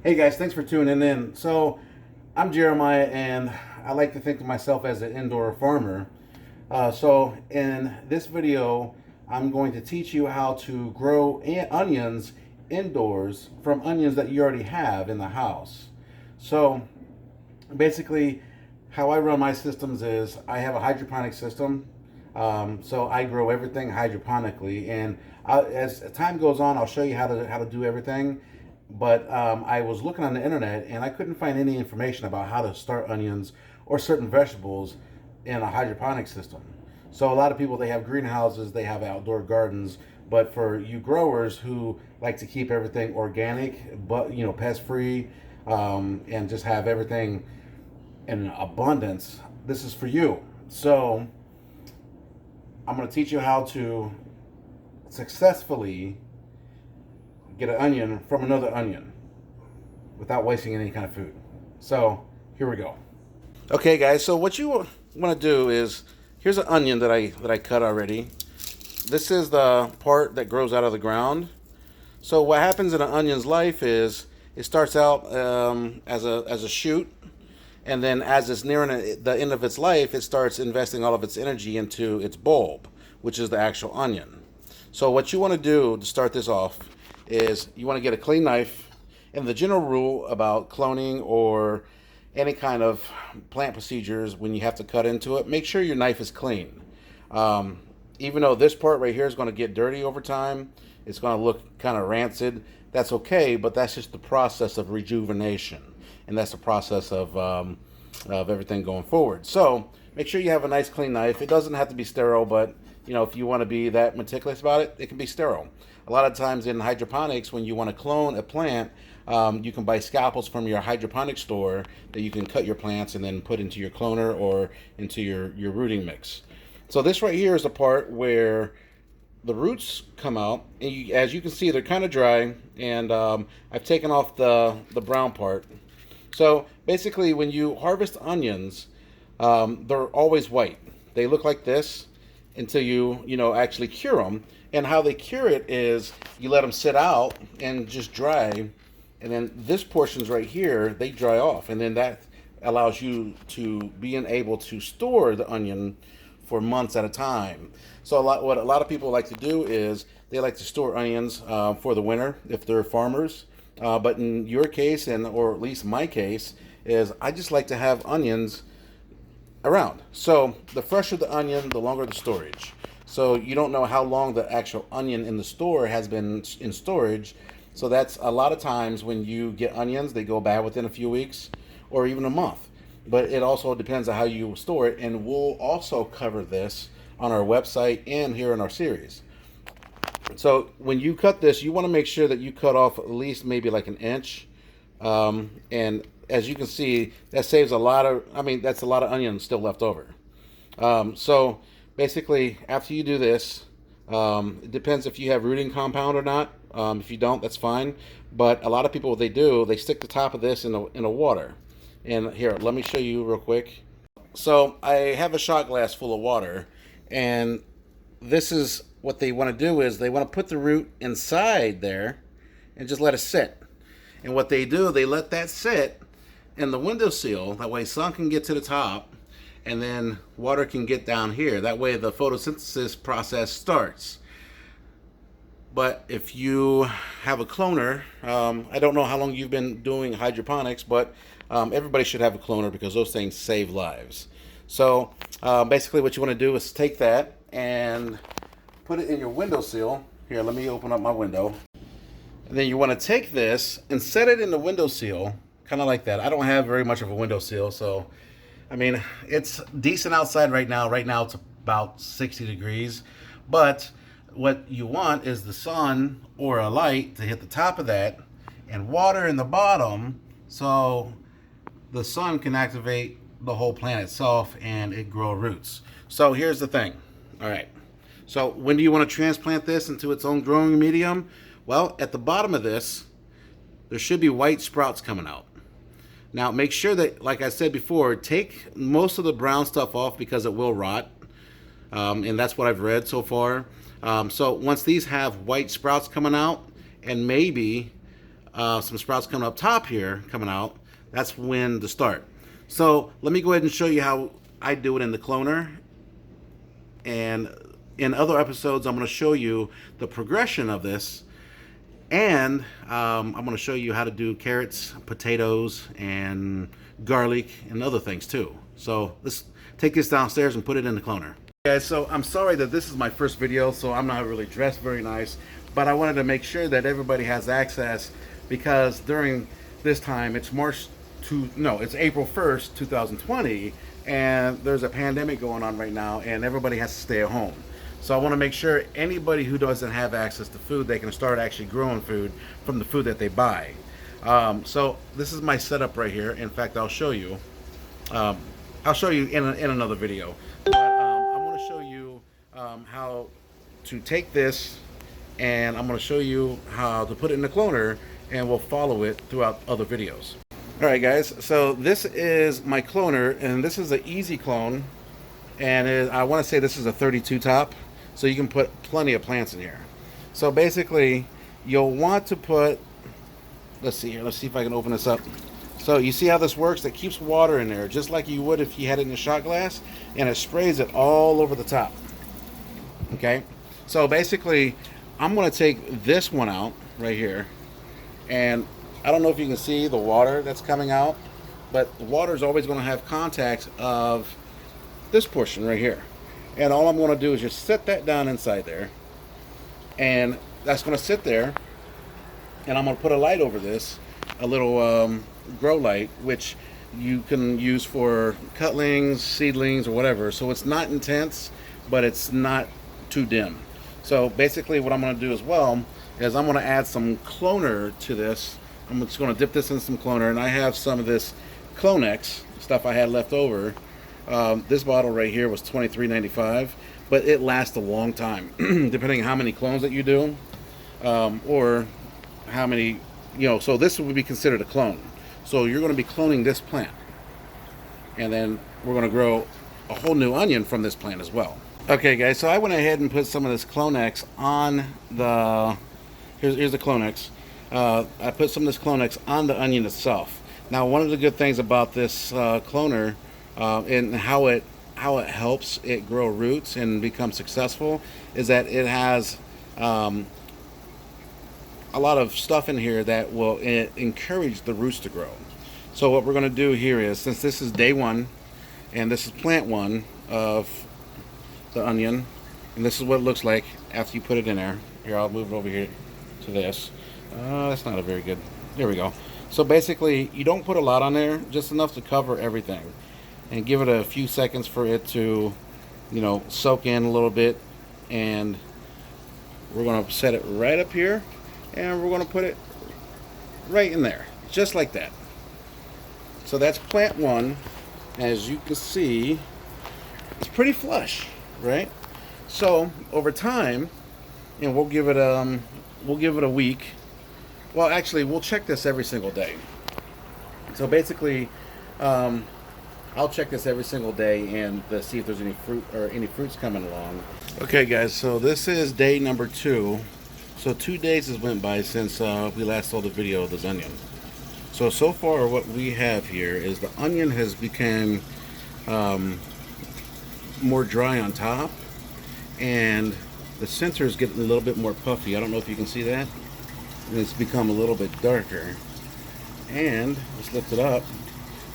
Hey guys, thanks for tuning in. So, I'm Jeremiah, and I like to think of myself as an indoor farmer. So, in this video, I'm going to teach you how to grow onions indoors from onions that you already have in the house. So, basically, how I run my systems is I have a hydroponic system. So I grow everything hydroponically, and as time goes on, I'll show you how to do everything. But I was looking on the internet and I couldn't find any information about how to start onions or certain vegetables in a hydroponic system. So a lot of people, they have greenhouses, they have outdoor gardens, but for you growers who like to keep everything organic, but pest free, and just have everything in abundance, this is for you. So I'm going to teach you how to successfully get an onion from another onion without wasting any kind of food. So here we go. Okay, guys. So what you want to do is, here's an onion that I cut already. This is the part that grows out of the ground. So what happens in an onion's life is it starts out as a shoot, and then as it's nearing the end of its life, it starts investing all of its energy into its bulb, which is the actual onion. So what you want to do to start this off is you want to get a clean knife. And the general rule about cloning or any kind of plant procedures, when you have to cut into it, make sure your knife is clean. Even though this part right here is going to get dirty over time, it's going to look kind of rancid, that's okay, but that's just the process of rejuvenation. And that's the process of everything going forward. So make sure you have a nice clean knife. It doesn't have to be sterile, but if you want to be that meticulous about it, it can be sterile. A lot of times in hydroponics, when you want to clone a plant, you can buy scalpels from your hydroponic store that you can cut your plants and then put into your cloner or into your rooting mix. So this right here is the part where the roots come out, and as you can see, they're kind of dry, and I've taken off the brown part. So basically, when you harvest onions, they're always white. They look like this until you actually cure them. And how they cure it is you let them sit out and just dry, and then this portion's right here, they dry off, and then that allows you to be able to store the onion for months at a time. So what a lot of people like to do is they like to store onions for the winter if they're farmers. But in your case, or at least my case, is I just like to have onions around. So the fresher the onion, the longer the storage. So you don't know how long the actual onion in the store has been in storage. So that's a lot of times when you get onions, they go bad within a few weeks or even a month. But it also depends on how you store it, and we'll also cover this on our website and here in our series. So when you cut this, you want to make sure that you cut off at least maybe like an inch. And as you can see, that saves a lot of, that's a lot of onion still left over. So basically, after you do this, it depends if you have rooting compound or not. If you don't, that's fine. But a lot of people, what they do, they stick the top of this in a water. And here, let me show you real quick. So I have a shot glass full of water, and this is what they want to do is they want to put the root inside there and just let it sit. And what they do, they let that sit in the windowsill. That way sun can get to the top, and then water can get down here. That way the photosynthesis process starts. But if you have a cloner, I don't know how long you've been doing hydroponics, but everybody should have a cloner because those things save lives. So basically what you want to do is take that and put it in your windowsill. Here, let me open up my window. And then you want to take this and set it in the windowsill, kind of like that. I don't have very much of a windowsill, so it's decent outside right now. Right now it's about 60 degrees, but what you want is the sun or a light to hit the top of that and water in the bottom, so the sun can activate the whole plant itself and it grow roots. So here's the thing. All right. So when do you want to transplant this into its own growing medium? Well, at the bottom of this, there should be white sprouts coming out. Now make sure that, like I said before, take most of the brown stuff off because it will rot. And that's what I've read so far. So once these have white sprouts coming out and maybe some sprouts coming up top here, coming out, that's when to start. So let me go ahead and show you how I do it in the cloner. And in other episodes, I'm going to show you the progression of this. And I'm going to show you how to do carrots, potatoes, and garlic, and other things too. So let's take this downstairs and put it in the cloner. Guys, so I'm sorry that this is my first video, so I'm not really dressed very nice, but I wanted to make sure that everybody has access, because during this time, it's it's April 1st, 2020, and there's a pandemic going on right now, and everybody has to stay at home. So I want to make sure anybody who doesn't have access to food, they can start actually growing food from the food that they buy. So this is my setup right here. In fact, I'll show you. I'll show you in another video. But I want to show you how to take this, and I'm going to show you how to put it in the cloner, and we'll follow it throughout other videos. All right, guys. So this is my cloner, and this is an easy clone, and I want to say this is a 32 top. So you can put plenty of plants in here. So basically, you'll want to put, let's see here, let's see if I can open this up. So you see how this works? It keeps water in there, just like you would if you had it in a shot glass, and it sprays it all over the top. Okay? So basically, I'm going to take this one out right here, and I don't know if you can see the water that's coming out, but the water is always going to have contact of this portion right here. And all I'm going to do is just set that down inside there, and that's going to sit there, and I'm going to put a light over this, a little grow light, which you can use for cutlings, seedlings, or whatever. So it's not intense, but it's not too dim. So basically what I'm going to do as well is I'm going to add some cloner to this. I'm just going to dip this in some cloner, and I have some of this Clonex stuff I had left over. This bottle right here was $23.95, but it lasts a long time, depending on how many clones that you do, or how many, so this would be considered a clone. So you're going to be cloning this plant, and then we're going to grow a whole new onion from this plant as well. Okay, guys, so I went ahead and put some of this Clonex on the, here's the Clonex. I put some of this Clonex on the onion itself. Now, one of the good things about this cloner, and how it helps it grow roots and become successful, is that it has a lot of stuff in here that will encourage the roots to grow. So what we're going to do here is, since this is day one and this is plant one of the onion, and this is what it looks like after you put it in there. Here, I'll move it over here to this. That's not a very good, there we go. So basically, you don't put a lot on there, just enough to cover everything, and give it a few seconds for it to, soak in a little bit. And we're going to set it right up here, and we're going to put it right in there, just like that. So that's plant one. As you can see, it's pretty flush, right? So over time, and we'll give it a week. Well, actually, we'll check this every single day. So basically, I'll check this every single day and see if there's any fruit or any fruits coming along. Okay, guys, so this is day number 2. So 2 days has went by since we last saw the video of this onion. So far what we have here is the onion has become more dry on top, and the center is getting a little bit more puffy. I don't know if you can see that. And it's become a little bit darker. And let's lift it up,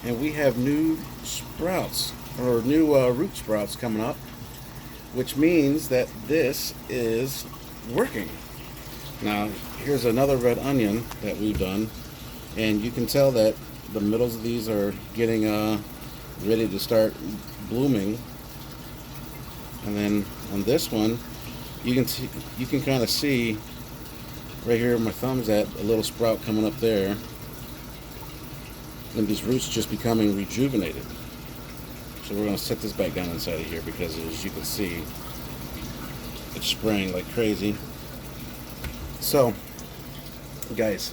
and we have new sprouts, or new root sprouts coming up, which means that this is working. Now here's another red onion that we've done, and you can tell that the middles of these are getting ready to start blooming. And then on this one, you can kind of see right here where my thumb's at, a little sprout coming up there, and these roots just becoming rejuvenated. So we're going to set this back down inside of here, because as you can see, it's spraying like crazy. So guys,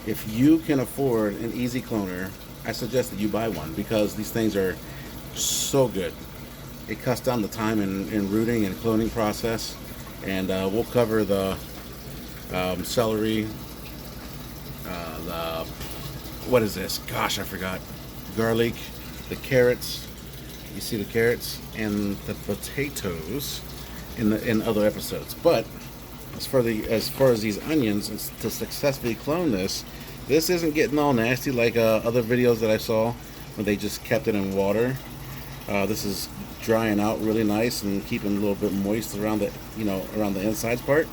if you can afford an easy cloner, I suggest that you buy one, because these things are so good. It cuts down the time in rooting and cloning process, and we'll cover the celery, the, what is this? Gosh, I forgot. Garlic, the carrots. You see the carrots and the potatoes in other episodes. But as far as these onions, to successfully clone this, this isn't getting all nasty like other videos that I saw when they just kept it in water. This is drying out really nice and keeping a little bit moist around the around the inside part.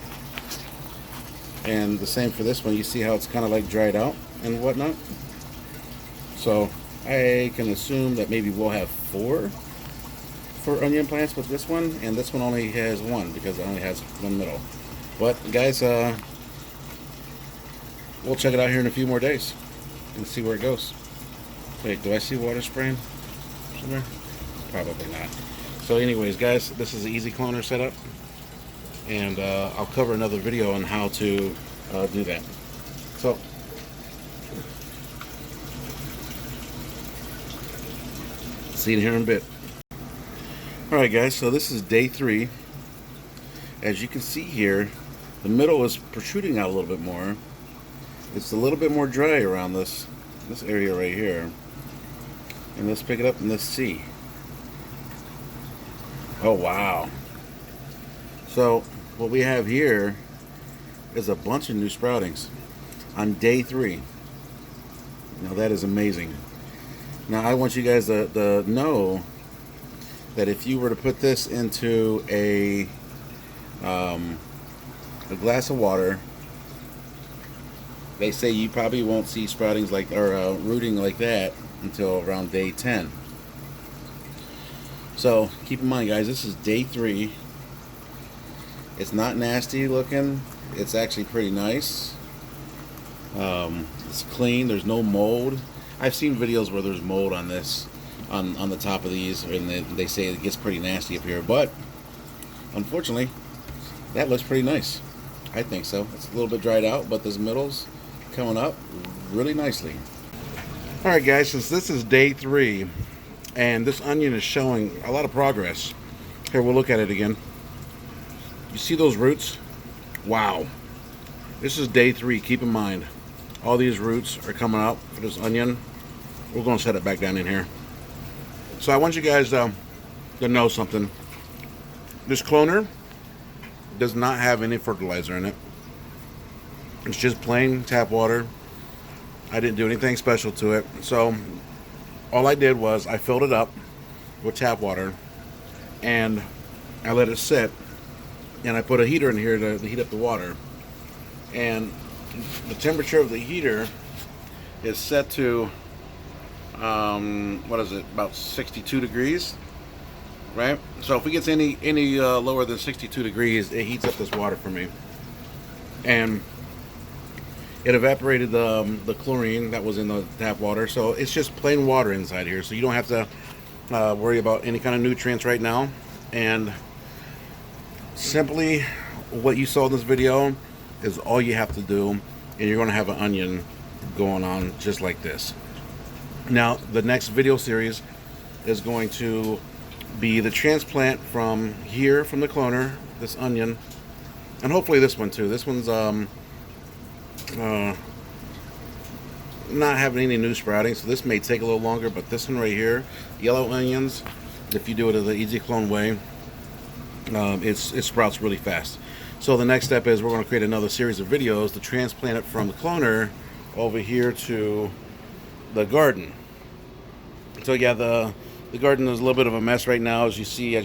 And the same for this one. You see how it's kind of like dried out and whatnot. So I can assume that maybe we'll have 4 for onion plants with this one, and this one only has 1 because it only has 1 middle. But guys, we'll check it out here in a few more days and see where it goes. Wait, do I see water spraying somewhere? Probably not. So anyways, guys, this is the easy cloner setup, and I'll cover another video on how to do that. So see you here in a bit. Alright guys, so this is day 3. As you can see here, the middle is protruding out a little bit more. It's a little bit more dry around this area right here. And let's pick it up and let's see. Oh wow. So what we have here is a bunch of new sproutings on day 3. Now that is amazing. Now I want you guys to know that if you were to put this into a glass of water, they say you probably won't see sproutings like or rooting like that until around day 10. So keep in mind, guys, this is day 3. It's not nasty looking. It's actually pretty nice. It's clean. There's no mold. I've seen videos where there's mold on this, on the top of these, and they say it gets pretty nasty up here. But unfortunately, that looks pretty nice. I think so. It's a little bit dried out, but this middle's coming up really nicely. All right, guys, since this is day 3, and this onion is showing a lot of progress. Here, we'll look at it again. You see those roots? Wow. This is day 3. Keep in mind, all these roots are coming out for this onion. We're going to set it back down in here. So I want you guys to know something. This cloner does not have any fertilizer in it. It's just plain tap water. I didn't do anything special to it. So all I did was I filled it up with tap water and I let it sit, and I put a heater in here to heat up the water. And the temperature of the heater is set to what is it, about 62 degrees, right? So if it gets any lower than 62 degrees, it heats up this water for me. And it evaporated the chlorine that was in the tap water, so it's just plain water inside here. So you don't have to worry about any kind of nutrients right now. And simply what you saw in this video is all you have to do, and you're going to have an onion going on just like this. Now the next video series is going to be the transplant from here, from the cloner, this onion, and hopefully this one too. This one's not having any new sprouting, so this may take a little longer, but this one right here, yellow onions, if you do it the easy clone way, it sprouts really fast. So the next step is we're going to create another series of videos to transplant it from the cloner over here to the garden. So yeah, the garden is a little bit of a mess right now. As you see,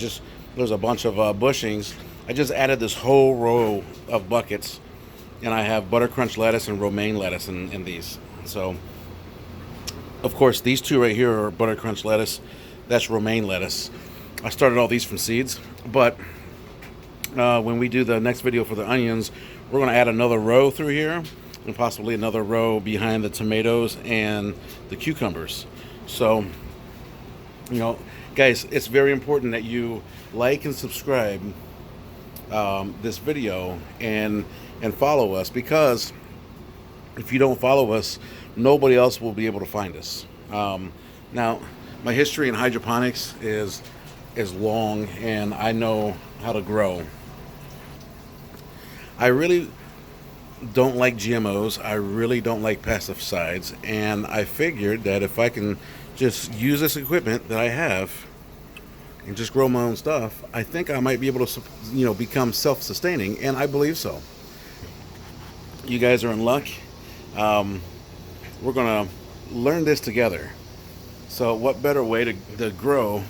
there's a bunch of bushings. I just added this whole row of buckets, and I have butter crunch lettuce and romaine lettuce in these. So of course these two right here are butter crunch lettuce. That's romaine lettuce. I started all these from seeds, but when we do the next video for the onions, we're going to add another row through here and possibly another row behind the tomatoes and the cucumbers. So, you know, guys, it's very important that you like and subscribe this video and follow us, because if you don't follow us, nobody else will be able to find us. Now, my history in hydroponics is long, and I know how to grow. I really don't like GMOs. I really don't like pesticides, and I figured that if I can just use this equipment that I have and just grow my own stuff, I think I might be able to, become self-sustaining, and I believe so. You guys are in luck. Um, we're gonna learn this together. So, what better way to grow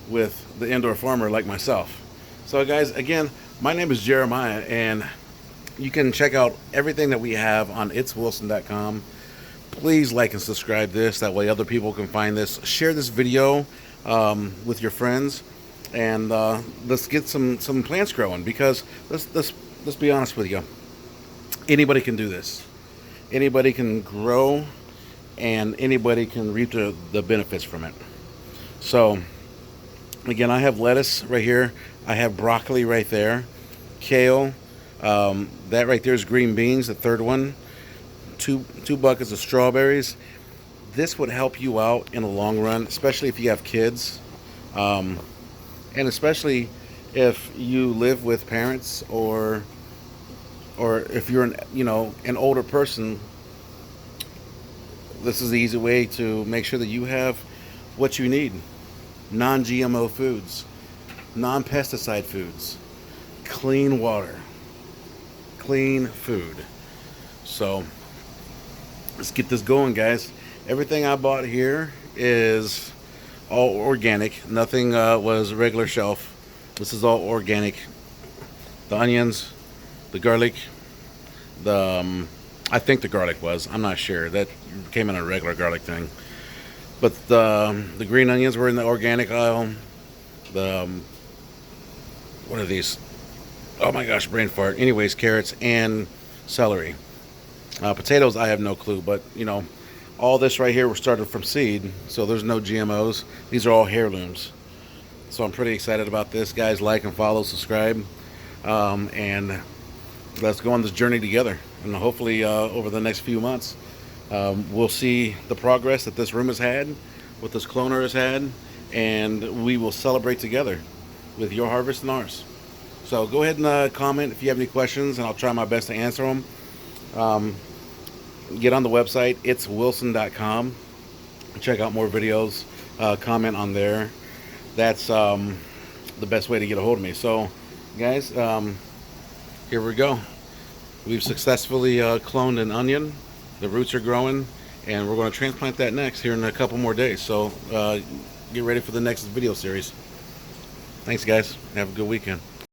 with the indoor farmer like myself? So, guys, again, my name is Jeremiah, and you can check out everything that we have on itswilson.com. Please like and subscribe this. That way other people can find this. Share this video with your friends, and let's get some plants growing, because let's be honest with you. Anybody can do this. Anybody can grow, and anybody can reap the benefits from it. So, again, I have lettuce right here. I have broccoli right there. Kale. That right there is green beans, the third one. Two buckets of strawberries. This would help you out in the long run, especially if you have kids, and especially if you live with parents, or if you're an older person. This is the easy way to make sure that you have what you need: non-GMO foods, non-pesticide foods, clean water, clean food. So let's get this going, guys. Everything I bought here is all organic. Nothing was regular shelf. This is all organic. The onions, the garlic, I think the garlic was. I'm not sure. That came in a regular garlic thing. But the green onions were in the organic aisle. What are these? Oh my gosh, brain fart. Anyways, carrots and celery. Potatoes, I have no clue, but all this right here was started from seed, so there's no GMOs. These are all heirlooms. So I'm pretty excited about this, guys. Like and follow, subscribe, and let's go on this journey together. And hopefully, over the next few months, we'll see the progress that this room has had, what this cloner has had, and we will celebrate together with your harvest and ours. So go ahead and comment if you have any questions, and I'll try my best to answer them. Get on the website, itswilson.com. Check out more videos. Comment on there. That's the best way to get a hold of me. So, guys, here we go. We've successfully cloned an onion. The roots are growing, and we're going to transplant that next here in a couple more days. So get ready for the next video series. Thanks, guys. Have a good weekend.